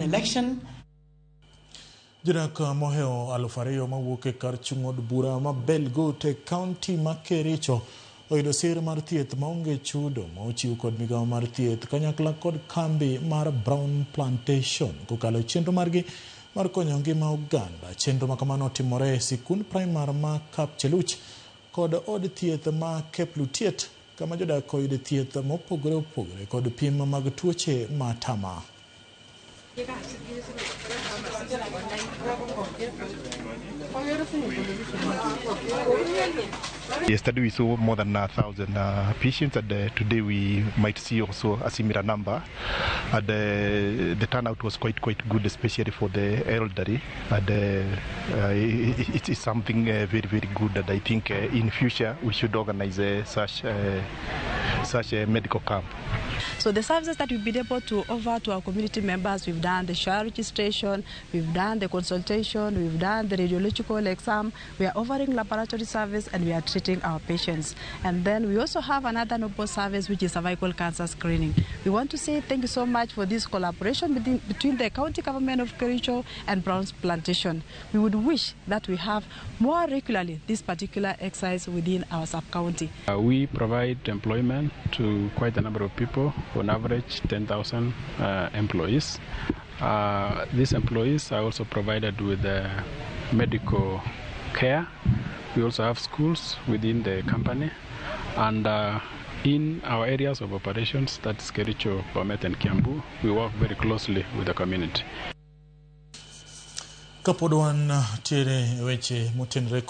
election. Jirak moheo alufariyo mawuke kar chungod bura ma Bulgut e county ma Kericho oyudo sir mar thieth maonge chudo ma ochiw kod migawo mar thieth kanyakla kod kambi mar Brown Plantation kokalo chenro margi mar konyo ngima oganda. Chenro ma kamano timore e sikund primar ma Kapcheluch kod od thieth ma Keplutiet kama jodak oyudo thieth mopogore opogore kod pim mag tuoche matama. Yesterday we saw more than 1,000 patients, and today we might see also a similar number. And the turnout was quite good, especially for the elderly. And it is something very good. And I think in future we should organize such a medical camp. So the services that we've been able to offer to our community members, we've done the share registration, we've done the consultation, we've done the radiological exam, we are offering laboratory service, and we are treating our patients. And then we also have another noble service, which is cervical cancer screening. We want to say thank you so much for this collaboration between the county government of Kericho and Brown Plantation. We would wish that we have more regularly this particular exercise within our sub-county. We provide employment to quite a number of people, on average 10,000 employees. These employees are also provided with medical care. We also have schools within the company, and in our areas of operations, that's Kericho, Bomet and Kiambu, we work very closely with the community. Kapodwan tire weche motenre